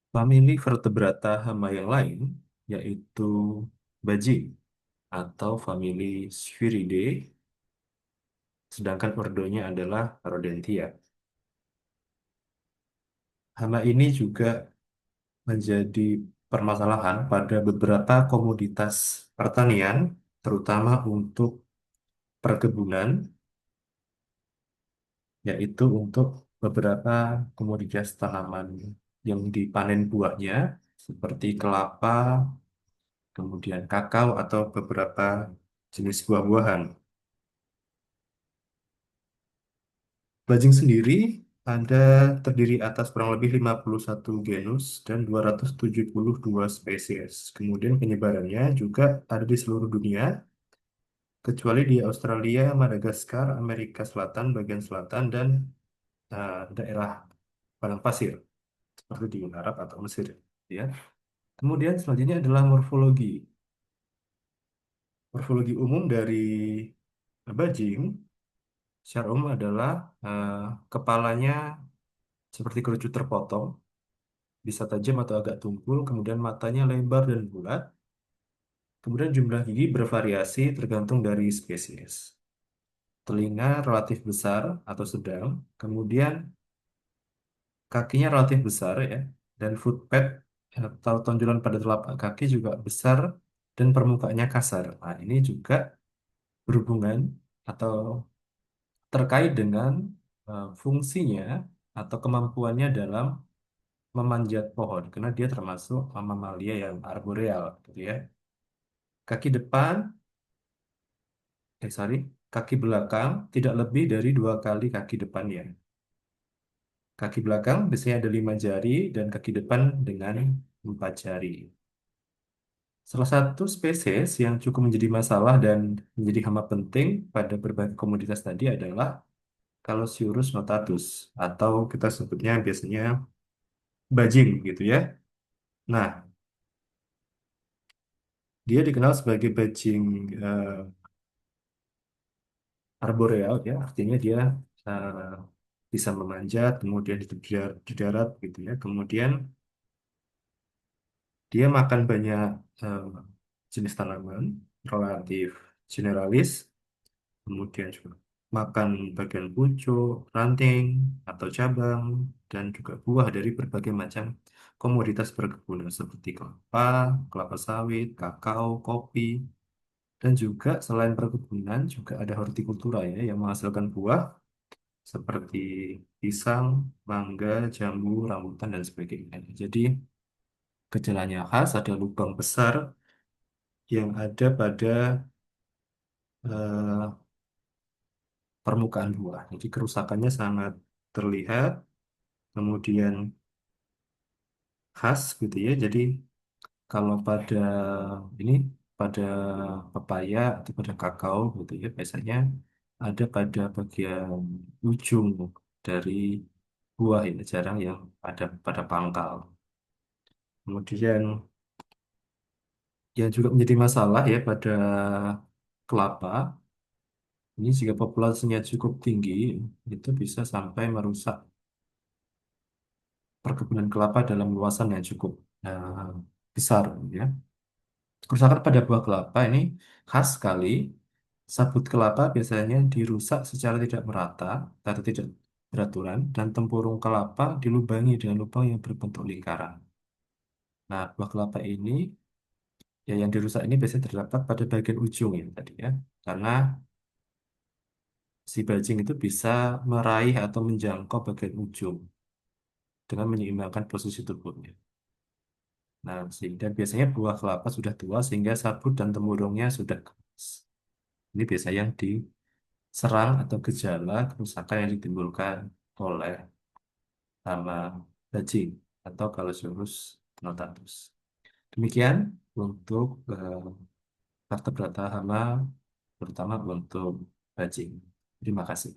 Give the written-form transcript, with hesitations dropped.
Famili vertebrata hama yang lain yaitu bajing atau famili Spheridae, sedangkan ordonya adalah Rodentia. Hama ini juga menjadi permasalahan pada beberapa komoditas pertanian, terutama untuk perkebunan, yaitu untuk beberapa komoditas tanaman yang dipanen buahnya, seperti kelapa, kemudian kakao, atau beberapa jenis buah-buahan. Bajing sendiri ada terdiri atas kurang lebih 51 genus dan 272 spesies. Kemudian penyebarannya juga ada di seluruh dunia, kecuali di Australia, Madagaskar, Amerika Selatan, bagian selatan, dan daerah padang pasir, seperti di Arab atau Mesir. Ya. Kemudian selanjutnya adalah morfologi. Morfologi umum dari bajing secara umum adalah eh, kepalanya seperti kerucut terpotong, bisa tajam atau agak tumpul, kemudian matanya lebar dan bulat, kemudian jumlah gigi bervariasi tergantung dari spesies. Telinga relatif besar atau sedang, kemudian kakinya relatif besar ya, dan footpad atau tonjolan pada telapak kaki juga besar dan permukaannya kasar. Nah, ini juga berhubungan atau terkait dengan fungsinya atau kemampuannya dalam memanjat pohon, karena dia termasuk mamalia yang arboreal, gitu ya. Kaki depan, sorry, kaki belakang tidak lebih dari 2 kali kaki depannya. Kaki belakang biasanya ada 5 jari dan kaki depan dengan 4 jari. Salah satu spesies yang cukup menjadi masalah dan menjadi hama penting pada berbagai komoditas tadi adalah Calosiurus notatus, atau kita sebutnya biasanya bajing gitu ya. Nah, dia dikenal sebagai bajing eh, arboreal ya, artinya dia eh, bisa memanjat, kemudian hidup di darat gitu ya. Kemudian dia makan banyak eh, jenis tanaman relatif generalis, kemudian juga makan bagian pucuk, ranting, atau cabang, dan juga buah dari berbagai macam komoditas perkebunan seperti kelapa, kelapa sawit, kakao, kopi, dan juga selain perkebunan juga ada hortikultura ya yang menghasilkan buah seperti pisang, mangga, jambu, rambutan, dan sebagainya. Jadi gejalanya khas ada lubang besar yang ada pada eh, permukaan buah. Jadi kerusakannya sangat terlihat, kemudian khas gitu ya. Jadi kalau pada ini pada pepaya atau pada kakao gitu ya, biasanya ada pada bagian ujung dari buah ini, jarang yang ada pada pangkal. Kemudian yang juga menjadi masalah ya pada kelapa, ini jika populasinya cukup tinggi, itu bisa sampai merusak perkebunan kelapa dalam luasan yang cukup eh, besar, ya. Kerusakan pada buah kelapa ini khas sekali. Sabut kelapa biasanya dirusak secara tidak merata atau tidak beraturan, dan tempurung kelapa dilubangi dengan lubang yang berbentuk lingkaran. Nah, buah kelapa ini ya yang dirusak ini biasanya terdapat pada bagian ujung ya tadi ya, karena si bajing itu bisa meraih atau menjangkau bagian ujung dengan menyeimbangkan posisi tubuhnya. Nah, sehingga biasanya buah kelapa sudah tua sehingga sabut dan temurungnya sudah keras. Ini biasanya yang diserang atau gejala kerusakan yang ditimbulkan oleh hama bajing atau Calosiurus notatus. Demikian untuk vertebrata hama, terutama untuk bajing. Terima kasih.